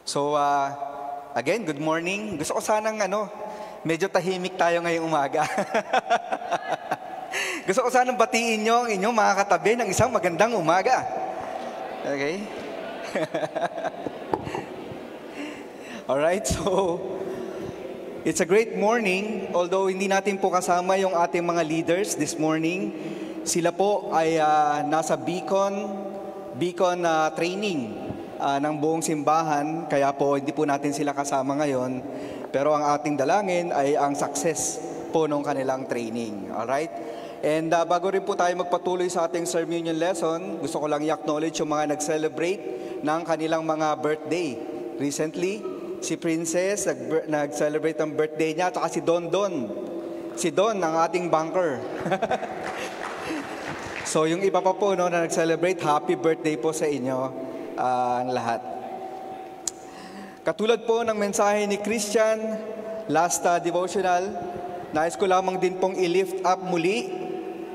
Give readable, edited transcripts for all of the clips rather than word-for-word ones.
So, again, good morning. Gusto ko sanang medyo tahimik tayo ngayong umaga. Gusto ko sanang batiin nyo ang inyong mga katabi ng isang magandang umaga. Okay? Alright, so it's a great morning. Although hindi natin po kasama yung ating mga leaders this morning. Sila po ay nasa Beacon training ng buong simbahan, kaya po hindi po natin sila kasama ngayon. Pero ang ating dalangin ay ang success po ng kanilang training. Alright? And bago rin po tayo magpatuloy sa ating sermon lesson, gusto ko lang i-acknowledge yung mga nag-celebrate ng kanilang mga birthday. Recently, si Princess nag-celebrate ang birthday niya, at saka si Don. Si Don, ang ating banker. So yung iba pa po na nag-celebrate, happy birthday po sa inyo. Ang lahat. Katulad po ng mensahe ni Christian, last devotional, nais ko lamang din pong i-lift up muli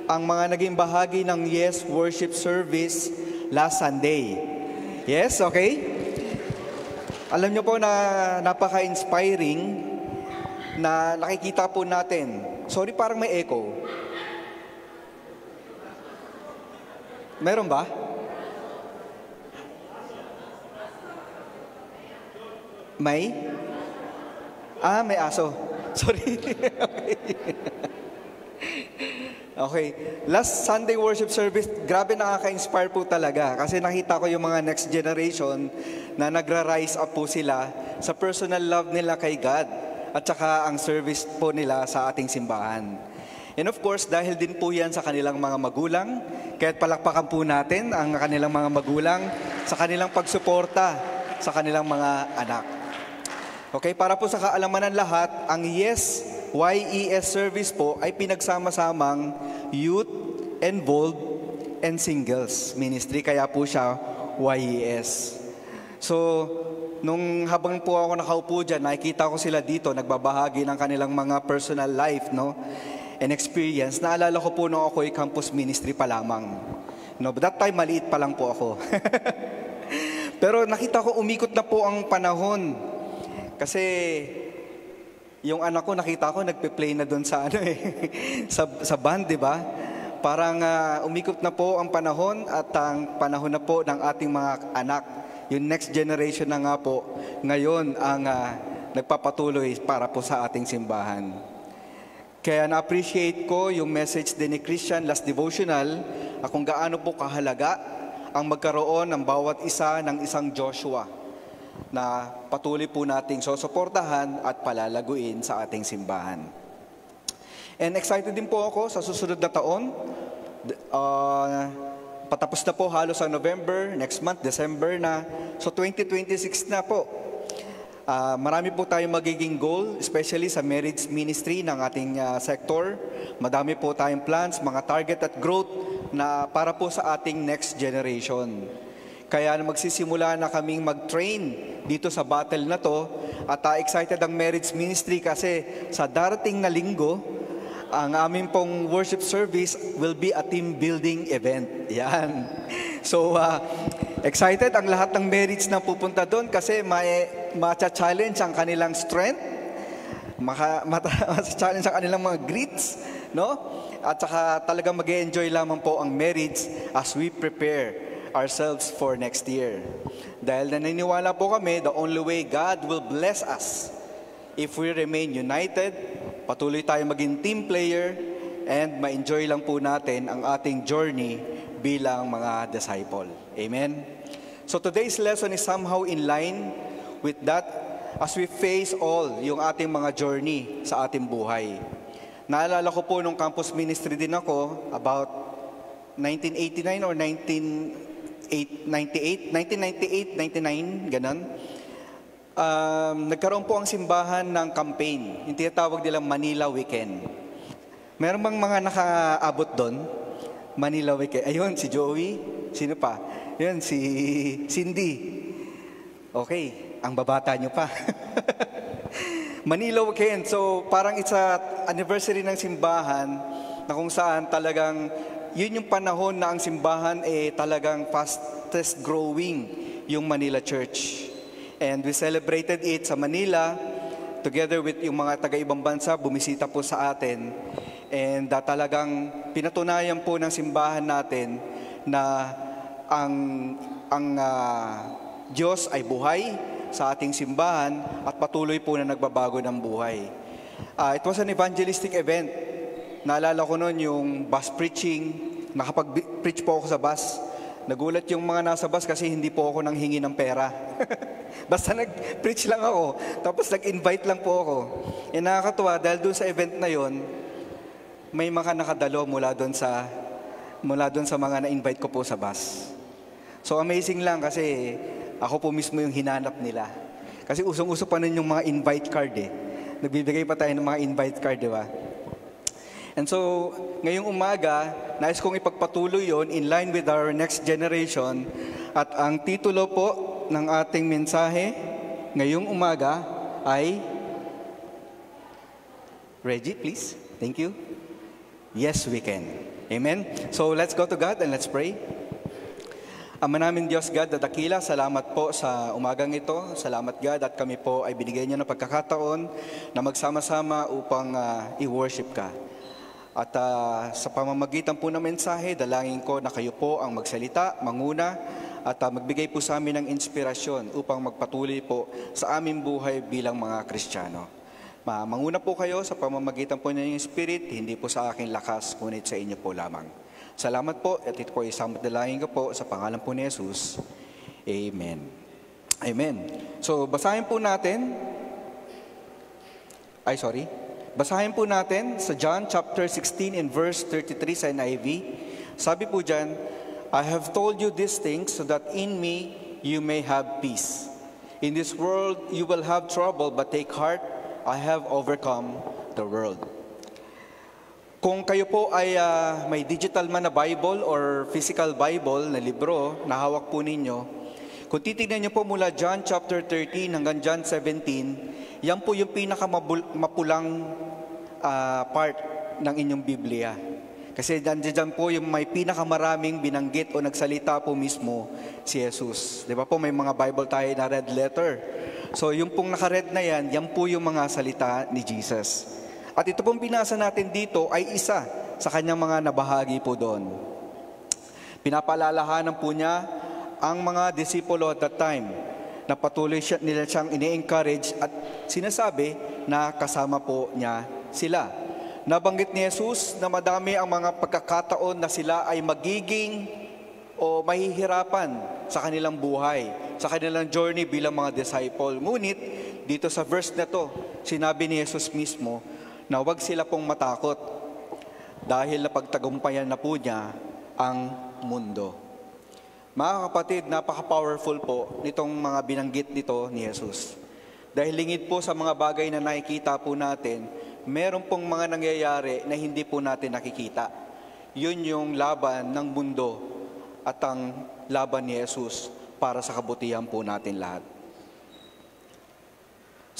ang mga naging bahagi ng Yes Worship Service last Sunday. Yes, okay? Alam niyo po na napaka-inspiring na nakikita po natin. Sorry, parang may echo. Meron ba? May? May aso. Sorry. Okay. Last Sunday worship service, grabe nakaka-inspire po talaga. Kasi nakita ko yung mga next generation na nagra-rise up po sila sa personal love nila kay God at saka ang service po nila sa ating simbahan. And of course, dahil din po yan sa kanilang mga magulang, kaya't palakpakan po natin ang kanilang mga magulang sa kanilang pagsuporta sa kanilang mga anak. Okay, para po sa kaalaman ng lahat, ang YES service po ay pinagsama-samang youth, involved, and singles ministry. Kaya po siya YES. So, habang po ako nakaupo dyan, nakikita ko sila dito, nagbabahagi ng kanilang mga personal life, and experience. Naalala ko po nung ako'y campus ministry pa lamang. But that time, maliit pa lang po ako. Pero nakita ko, umikot na po ang panahon. Kasi yung anak ko, nakita ko, nagpe-play na doon sa sa band, di ba? Parang umikot na po ang panahon at ang panahon na po ng ating mga anak. Yung next generation na nga po, ngayon ang nagpapatuloy para po sa ating simbahan. Kaya na-appreciate ko yung message din ni Christian, last devotional, kung gaano po kahalaga ang magkaroon ng bawat isa ng isang Joshua na patuloy po nating susuportahan at palalaguin sa ating simbahan. And excited din po ako sa susunod na taon. Patapos na po halos ang November, next month, December na. So 2026 na po. Marami po tayong magiging goal, especially sa marriage ministry ng ating sector. Madami po tayong plans, mga target at growth na para po sa ating next generation. Kaya magsisimula na kaming mag-train dito sa battle na to. At excited ang marriage ministry kasi sa darating na linggo, ang aming pong worship service will be a team building event. Yan. So, excited ang lahat ng marriage na pupunta doon kasi ma-challenge ang kanilang strength, ma-challenge ang kanilang mga grits, At saka talagang mag-enjoy lamang po ang marriage as we prepare ourselves for next year. Dahil naniniwala po kami, the only way God will bless us if we remain united, patuloy tayo maging team player, and ma-enjoy lang po natin ang ating journey bilang mga disciple. Amen? So today's lesson is somehow in line with that as we face all yung ating mga journey sa ating buhay. Naalala ko po nung campus ministry din ako, about 1989 or 1998, 99, ganun. Nagkaroon po ang simbahan ng campaign, yung tinatawag nilang Manila Weekend. Meron bang mga nakaabot doon? Manila Weekend. Ayun, si Joey. Sino pa? Ayun, si Cindy. Okay, ang babata nyo pa. Manila Weekend. So, parang it's a anniversary ng simbahan na kung saan talagang yun yung panahon na ang simbahan talagang fastest growing yung Manila Church. And we celebrated it sa Manila, together with yung mga taga-ibang bansa, bumisita po sa atin. And talagang pinatunayan po ng simbahan natin na ang Diyos ay buhay sa ating simbahan at patuloy po na nagbabago ng buhay. It was an evangelistic event. Naalala ko noon yung bus preaching. Nakapag-preach po ako sa bus. Nagulat yung mga nasa bus kasi hindi po ako nanghingi ng pera. Basta nag-preach lang ako. Tapos nag-invite lang po ako. Nakakatuwa dahil doon sa event na yon, may mga nakadalo mula doon sa mga na-invite ko po sa bus. So amazing lang kasi ako po mismo yung hinanap nila. Kasi usong-uso pa nun yung mga invite card eh. Nagbibigay pa tayo ng mga invite card, di ba? And so, ngayong umaga, nais kong ipagpatuloy yon in line with our next generation. At ang titulo po ng ating mensahe ngayong umaga ay, Reggie, please. Thank you. Yes, we can. Amen? So, let's go to God and let's pray. Ama namin Diyos, God, na dakila, salamat po sa umagang ito. Salamat, God, at kami po ay binigay niyo ng pagkakataon na magsama-sama upang i-worship ka. At sa pamamagitan po ng mensahe, dalangin ko na kayo po ang magsalita, manguna, at magbigay po sa amin ng inspirasyon upang magpatuloy po sa aming buhay bilang mga Kristiyano. Manguna po kayo sa pamamagitan po ng Spirit, hindi po sa aking lakas, ngunit sa inyo po lamang. Salamat po, at ito po isang dalangin ko po sa pangalan po ni Jesus. Amen. Amen. So, basahin po natin sa John chapter 16 and verse 33 sa NIV. Sabi po dyan, I have told you these things so that in me you may have peace. In this world you will have trouble, but take heart, I have overcome the world. Kung kayo po ay may digital man na Bible or physical Bible na libro na hawak po ninyo, kung titignan niyo po mula John chapter 13 hanggang John 17, yan po yung pinakamapulang part ng inyong Biblia. Kasi dyan po yung may pinakamaraming binanggit o nagsalita po mismo si Jesus. Di ba po may mga Bible tayo na red letter. So yung pong naka-red na yan po yung mga salita ni Jesus. At ito pong binasa natin dito ay isa sa kanyang mga nabahagi po doon. Pinapaalalahanan po niya ang mga disipulo at that time na patuloy nila siyang ini-encourage at sinasabi na kasama po niya sila. Nabanggit ni Jesus na madami ang mga pagkakataon na sila ay magiging o mahihirapan sa kanilang buhay, sa kanilang journey bilang mga disciple. Ngunit dito sa verse na to, sinabi ni Jesus mismo na huwag sila pong matakot dahil napagtagumpayan na po niya ang mundo. Mga kapatid, napaka-powerful po nitong mga binanggit nito ni Jesus. Dahil lingid po sa mga bagay na nakikita po natin, meron pong mga nangyayari na hindi po natin nakikita. Yun yung laban ng mundo at ang laban ni Jesus para sa kabutihan po natin lahat.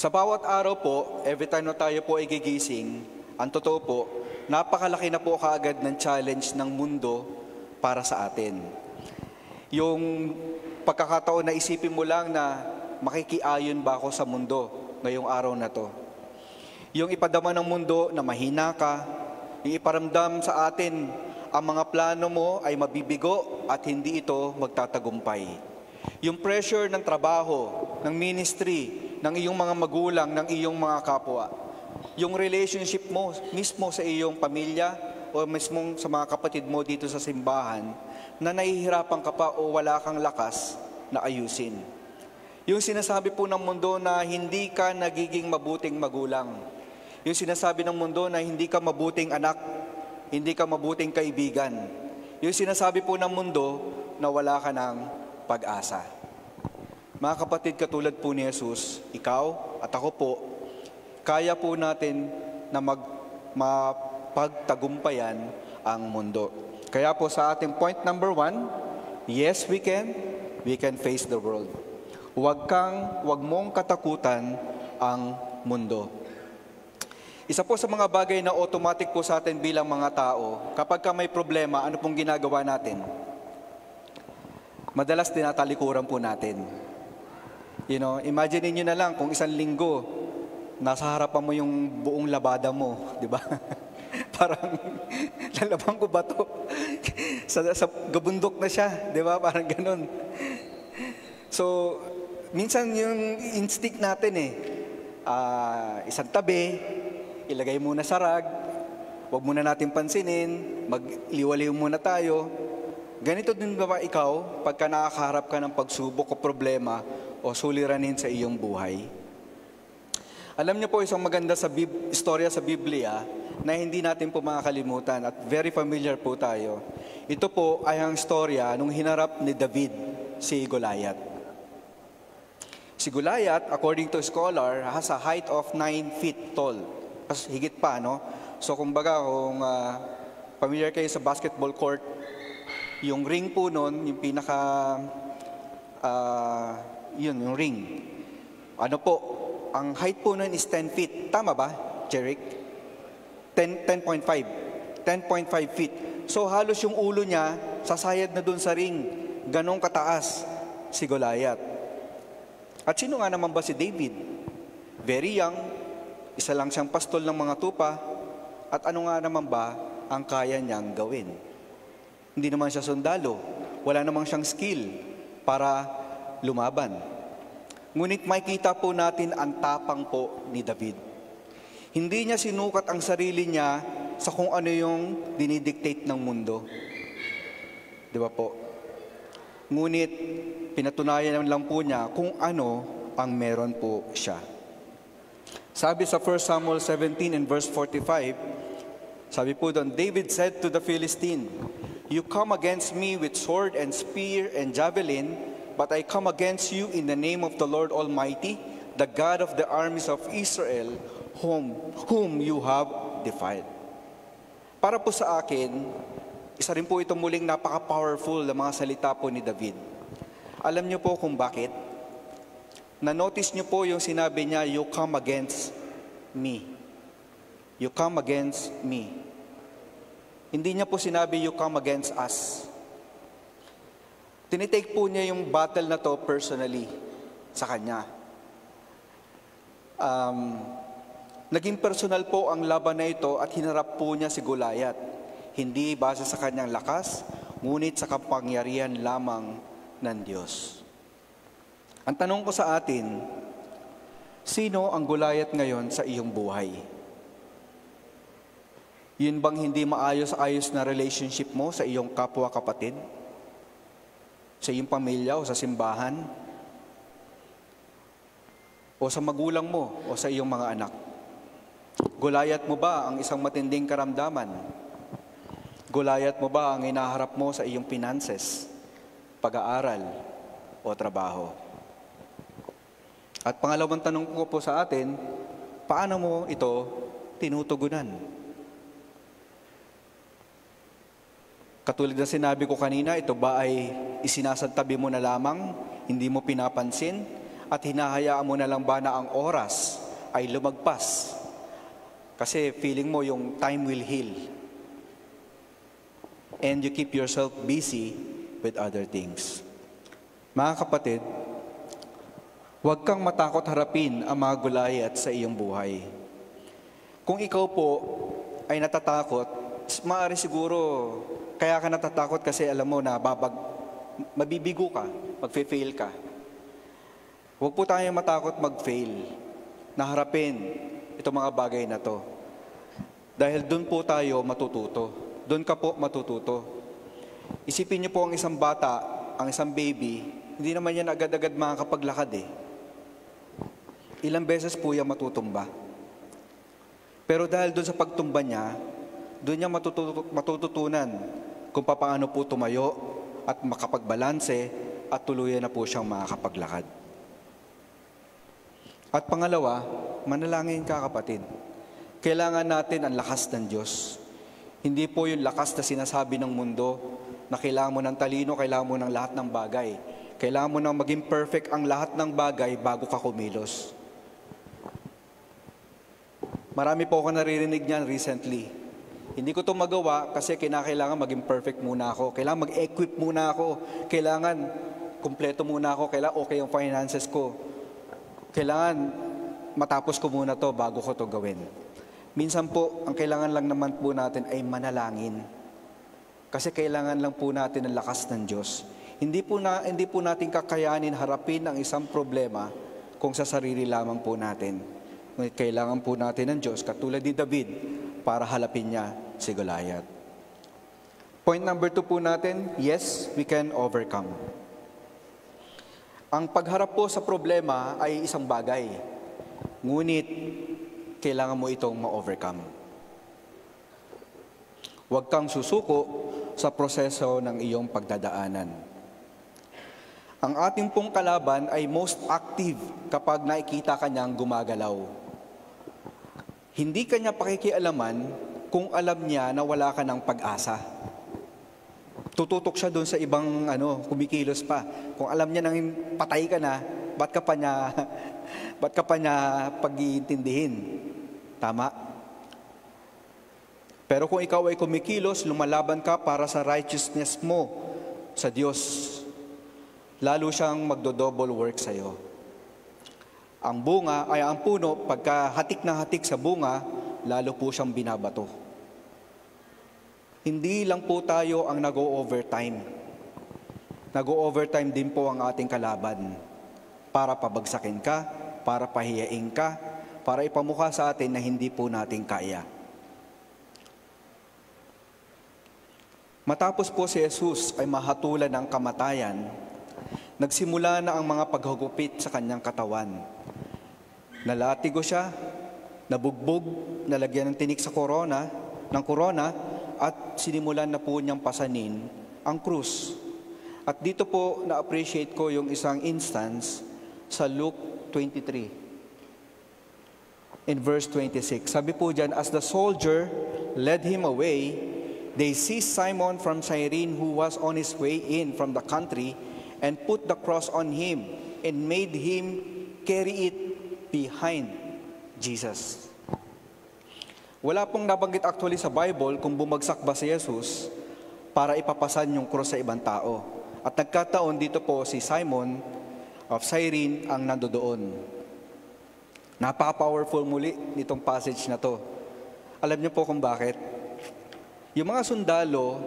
Sa bawat araw po, every time na tayo po ay gigising, ang totoo po, napakalaki na po kaagad ng challenge ng mundo para sa atin. Yung pagkakataon na isipin mo lang na makikiayon ba ako sa mundo ngayong araw na to. Yung ipadama ng mundo na mahina ka, yung iparamdam sa atin ang mga plano mo ay mabibigo at hindi ito magtatagumpay. Yung pressure ng trabaho, ng ministry, ng iyong mga magulang, ng iyong mga kapwa. Yung relationship mo mismo sa iyong pamilya o mismo sa mga kapatid mo dito sa simbahan na nahihirapan ka pa o wala kang lakas na ayusin. Yung sinasabi po ng mundo na hindi ka nagiging mabuting magulang. Yung sinasabi ng mundo na hindi ka mabuting anak, hindi ka mabuting kaibigan. Yung sinasabi po ng mundo na wala ka ng pag-asa. Mga kapatid, katulad po ni Jesus, ikaw at ako po, kaya po natin na mapagtagumpayan ang mundo. Kaya po sa ating point number 1, yes, we can face the world. Huwag mong katakutan ang mundo. Isa po sa mga bagay na automatic po sa atin bilang mga tao, kapag ka may problema, ano pong ginagawa natin? Madalas tinatalikuran po natin. Imagine niyo na lang kung isang linggo, nasa harapan mo yung buong labada mo, di ba? Parang, lalabang ko ba to? sa gabundok na siya, di ba? Parang ganun. So, minsan yung instinct natin isang tabi, ilagay muna sa rag, huwag muna natin pansinin, magliwaliw muna tayo. Ganito din ba ikaw, pagka nakakaharap ka ng pagsubok o problema o suliranin sa iyong buhay? Alam niyo po, isang maganda istorya sa Biblia na hindi natin po makakalimutan at very familiar po tayo. Ito po ay ang istorya nung hinarap ni David si Goliath. Si Goliath, according to a scholar, has a height of 9 feet tall. Mas higit pa, no? So kumbaga, kung familiar kayo sa basketball court, yung ring po nun, yung yung ring. Ang height po nun is 10 feet. Tama ba, Jerick? 10.5 feet. So halos yung ulo niya, sasayad na dun sa ring. Ganong kataas si Goliath. At sino nga naman ba si David? Very young, isa lang siyang pastol ng mga tupa, at ano nga naman ba ang kaya niyang gawin? Hindi naman siya sundalo, wala namang siyang skill para lumaban. Ngunit makikita po natin ang tapang po ni David. Hindi niya sinukat ang sarili niya sa kung ano yung dinidictate ng mundo. Di ba po? Ngunit pinatunayan lang po niya kung ano ang meron po siya. Sabi sa 1 Samuel 17 and verse 45, sabi po doon, David said to the Philistine, "You come against me with sword and spear and javelin, but I come against you in the name of the Lord Almighty, the God of the armies of Israel, whom you have defied." Para po sa akin, isa rin po ito muling napaka-powerful na mga salita po ni David. Alam niyo po kung bakit? Na-notice niyo po yung sinabi niya, "You come against me." You come against me. Hindi niya po sinabi, "You come against us." Tinitake po niya yung battle na to personally sa kanya. Naging personal po ang laban na ito at hinarap po niya si Goliath. Hindi base sa kanyang lakas, ngunit sa kapangyarihan lamang ng Diyos. Ang tanong ko sa atin, sino ang Goliath ngayon sa iyong buhay? Yun bang hindi maayos-ayos na relationship mo sa iyong kapwa-kapatid? Sa iyong pamilya o sa simbahan? O sa magulang mo o sa iyong mga anak? Goliath mo ba ang isang matinding karamdaman? Goliath mo ba ang inaharap mo sa iyong finances, pag-aaral o trabaho? At pangalawang tanong ko po sa atin, paano mo ito tinutugunan? Katulad na sinabi ko kanina, ito ba ay isinasantabi mo na lamang, hindi mo pinapansin, at hinahayaan mo na lang ba na ang oras ay lumagpas? Kasi feeling mo yung time will heal. And you keep yourself busy with other things. Mga kapatid, huwag kang matakot harapin ang mga Goliath sa iyong buhay. Kung ikaw po ay natatakot, maaari siguro kaya ka natatakot kasi alam mo na mabibigo ka, magfe-fail ka. Huwag po tayong matakot mag-fail, na harapin itong mga bagay na to. Dahil doon po tayo matututo. Doon ka po matututo. Isipin niyo po ang isang bata, ang isang baby, hindi naman yan agad-agad makakapaglakad eh. Ilang beses po yan matutumba. Pero dahil doon sa pagtumba niya, doon niya matututunan kung paano po tumayo at makapagbalanse at tuluyan na po siyang makakapaglakad. At pangalawa, manalangin ka kapatid. Kailangan natin ang lakas ng Diyos. Hindi po yung lakas na sinasabi ng mundo na kailangan mo ng talino, kailangan mo ng lahat ng bagay. Kailangan mo nang maging perfect ang lahat ng bagay bago ka kumilos. Marami po ako naririnig niyan recently. Hindi ko ito magawa kasi kinakailangan maging perfect muna ako. Kailangan mag-equip muna ako. Kailangan kumpleto muna ako. Kailangan okay yung finances ko. kailangan matapos ko muna to bago ko to gawin. Minsan po, ang kailangan lang naman po natin ay manalangin. Kasi kailangan lang po natin ang lakas ng Diyos. Hindi po natin kakayanin harapin ang isang problema kung sa sarili lamang po natin. Ngunit kailangan po natin ng Diyos, katulad ni David, para halapin niya si Goliath. Point number 2 po natin, yes, we can overcome. Ang pagharap po sa problema ay isang bagay. Ngunit, kailangan mo itong ma-overcome. Huwag kang susuko sa proseso ng iyong pagdadaanan. Ang ating pong kalaban ay most active kapag nakikita kanyang gumagalaw. Hindi kanya pakikialaman kung alam niya na wala ka ng pag-asa. Tututok siya doon sa ibang kumikilos pa. Kung alam niya nang patay ka na, ba't ka pa niya pag-iintindihin? Tama? Pero kung ikaw ay kumikilos, lumalaban ka para sa righteousness mo sa Diyos, lalo siyang magdo-double work sa iyo. Ang puno, pagka hatik na hatik sa bunga, lalo po siyang binabato. Hindi lang po tayo ang nag-o-overtime. Nag-o-overtime din po ang ating kalaban para pabagsakin ka, para pahiyain ka, para ipamukha sa atin na hindi po natin kaya. Matapos po si Jesus ay mahatulan ng kamatayan, nagsimula na ang mga paghugupit sa kanyang katawan. Nalatigo siya, nabugbog, nalagyan ng tinik ng korona, at sinimulan na po niyang pasanin ang krus. At dito po na-appreciate ko yung isang instance sa Luke 23. In verse 26, sabi po dyan, as the soldier led him away, they seized Simon from Cyrene who was on his way in from the country and put the cross on him and made him carry it behind Jesus. Wala pong nabanggit actually sa Bible kung bumagsak ba si Jesus para ipapasan yung cross sa ibang tao. At nagkataon dito po si Simon of Cyrene ang nandoon. Napaka-powerful muli nitong passage na to. Alam niyo po kung bakit? Yung mga sundalo,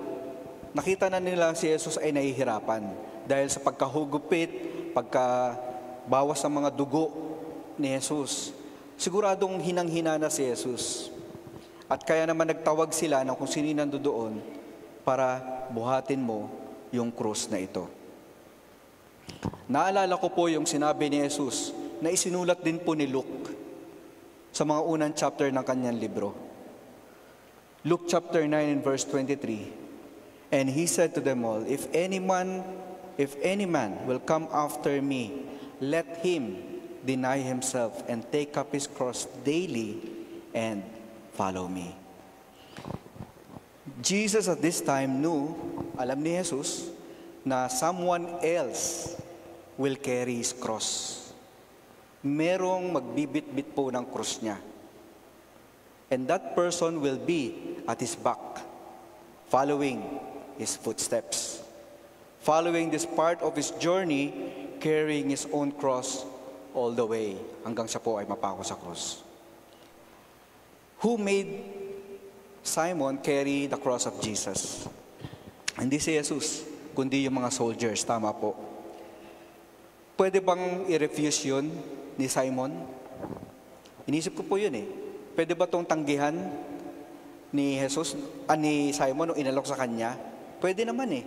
nakita na nila si Jesus ay nahihirapan dahil sa pagkahugupit, pagkabawas ng mga dugo ni Jesus. Siguradong hinang-hina na si Jesus. At kaya naman nagtawag sila ng kung sino nandoon para buhatin mo yung krus na ito. Naalala ko po yung sinabi ni Jesus na isinulat din po ni Luke sa mga unang chapter ng kanyang libro. Luke chapter 9 and verse 23. And he said to them all, If any man will come after me, let him deny himself and take up his cross daily and follow me. Jesus at this time knew, alam ni Jesus, na someone else will carry his cross. Merong magbibit-bit po ng cross niya. And that person will be at his back, following his footsteps. Following this part of his journey, carrying his own cross all the way, hanggang siya po ay mapako sa cross. Who made Simon carry the cross of Jesus? Hindi si Jesus, kundi yung mga soldiers. Tama po. Pwede bang i-refuse yun ni Simon? Inisip ko po yun eh. Pwede ba itong tanggihan ni ni Simon nung inalok sa kanya? Pwede naman eh.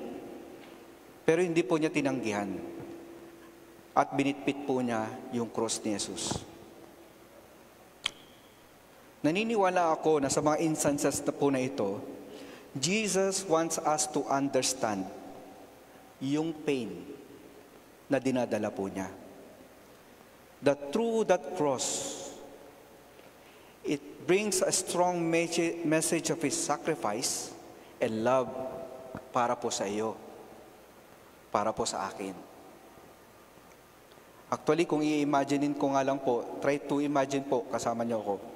Pero hindi po niya tinanggihan. At binitpit po niya yung cross ni Jesus. Naniniwala ako na sa mga instances na po na ito, Jesus wants us to understand yung pain na dinadala po niya. That through that cross, it brings a strong message of His sacrifice and love para po sa iyo, para po sa akin. Actually, kung i-imaginein ko nga lang po, try to imagine po, kasama niyo ako.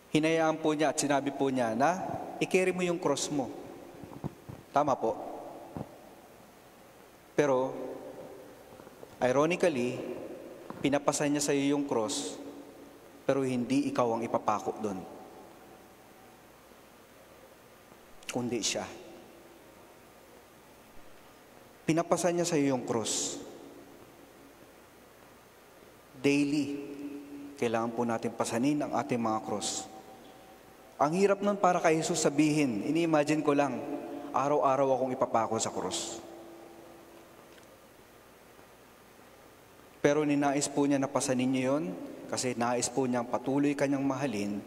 Hinayaan po niya at sinabi po niya na i-carry mo yung cross mo. Tama po. Pero, Ironically, pinapasan niya sa iyo yung cross, pero hindi ikaw ang ipapako doon, kundi siya. Pinapasan niya sa iyo yung cross. Daily, kailangan po natin pasanin ang ating mga cross. Ang hirap nun para kay Jesus sabihin, ini-imagine ko lang, araw-araw akong ipapako sa cross. Pero ninais po niya na pasanin niyo yun, kasi nais po niyang patuloy kanyang mahalin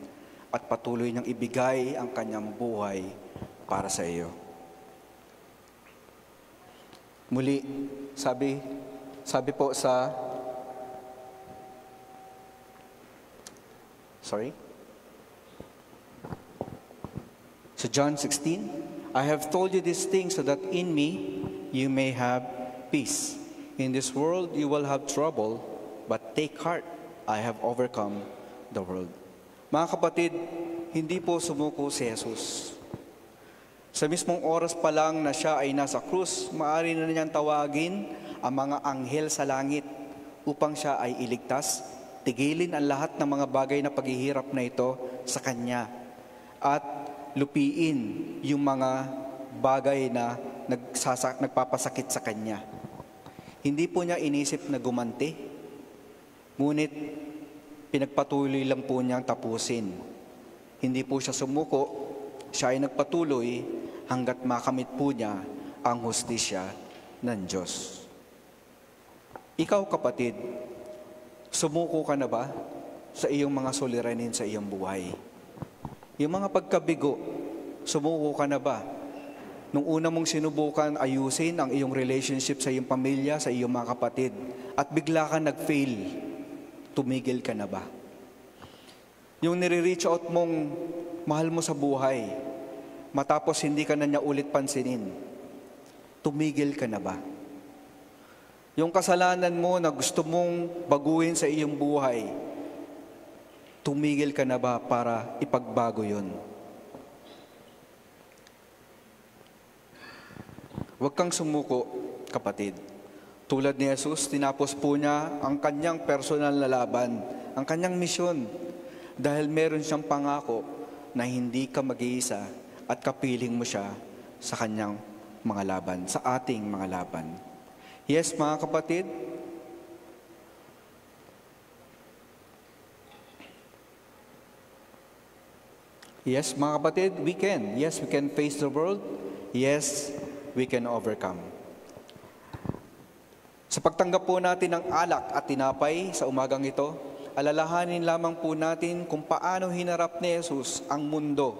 at patuloy niyang ibigay ang kanyang buhay para sa iyo. Muli, sabi po sa John 16, I have told you these things so that in me you may have peace. In this world you will have trouble, but take heart, I have overcome the world. Mga kapatid, hindi po sumuko si Jesus. Sa mismong oras pa lang na siya ay nasa krus, maaari na niyang tawagin ang mga anghel sa langit upang siya ay iligtas, tigilin ang lahat ng mga bagay na paghihirap na ito sa Kanya, at lupiin yung mga bagay na nagpapasakit sa Kanya. Hindi po niya inisip na gumanti, ngunit pinagpatuloy lang po niyang tapusin. Hindi po siya sumuko, siya ay nagpatuloy hanggat makamit po niya ang hustisya ng Diyos. Ikaw, kapatid, sumuko ka na ba sa iyong mga suliranin sa iyong buhay? Yung mga pagkabigo, sumuko ka na ba? Nung una mong sinubukan ayusin ang iyong relationship sa iyong pamilya, sa iyong mga kapatid, at bigla ka nag-fail, tumigil ka na ba? Yung nire-reach out mong mahal mo sa buhay, matapos hindi ka na niya ulit pansinin, tumigil ka na ba? Yung kasalanan mo na gusto mong baguhin sa iyong buhay, tumigil ka na ba para ipagbago yun? Huwag kang sumuko, kapatid. Tulad ni Jesus, tinapos po niya ang kanyang personal na laban, ang kanyang misyon, dahil meron siyang pangako na hindi ka mag-iisa at kapiling mo siya sa kanyang mga laban, sa ating mga laban. Yes, mga kapatid, yes, mga kapatid, we can. Yes, we can face the world. Yes, we can overcome. Sa pagtanggap po natin ng alak at tinapay sa umagang ito, alalahanin lamang po natin kung paano hinarap ni Jesus ang mundo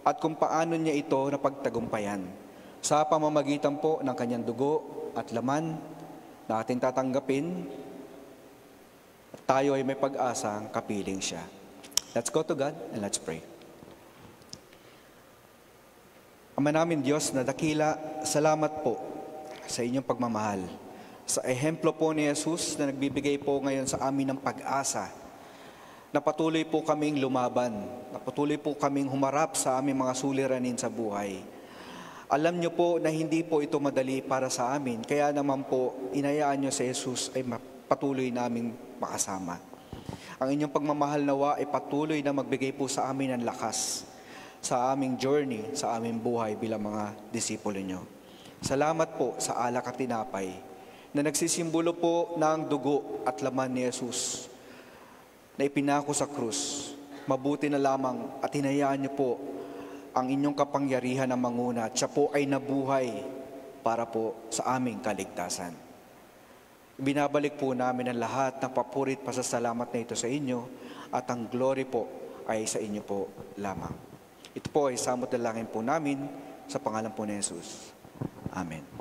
at kung paano niya ito napagtagumpayan. Sa pamamagitan po ng kanyang dugo at laman na ating tatanggapin, tayo ay may pag-asang kapiling siya. Let's go to God and let's pray. Ama namin Diyos na dakila, salamat po sa inyong pagmamahal. Sa ehemplo po ni Jesus na nagbibigay po ngayon sa amin ng pag-asa, na patuloy po kaming lumaban, na patuloy po kaming humarap sa aming mga suliranin sa buhay. Alam niyo po na hindi po ito madali para sa amin, kaya naman po inayaan niyo si Jesus ay patuloy naming makasama. Ang inyong pagmamahal nawa ay patuloy na magbigay po sa amin ng lakas sa aming journey, sa aming buhay bilang mga disipulo niyo. Salamat po sa alak at tinapay na nagsisimbolo po ng dugo at laman ni Jesus na ipinako sa krus. Mabuti na lamang at hinayaan niyo po ang inyong kapangyarihan na manguna at siya po ay nabuhay para po sa aming kaligtasan. Binabalik po namin ang lahat ng papurit pasasalamat na ito sa inyo at ang glory po ay sa inyo po lamang. Ito po ay samot dalangin po namin sa pangalan po ni Jesus. Amen.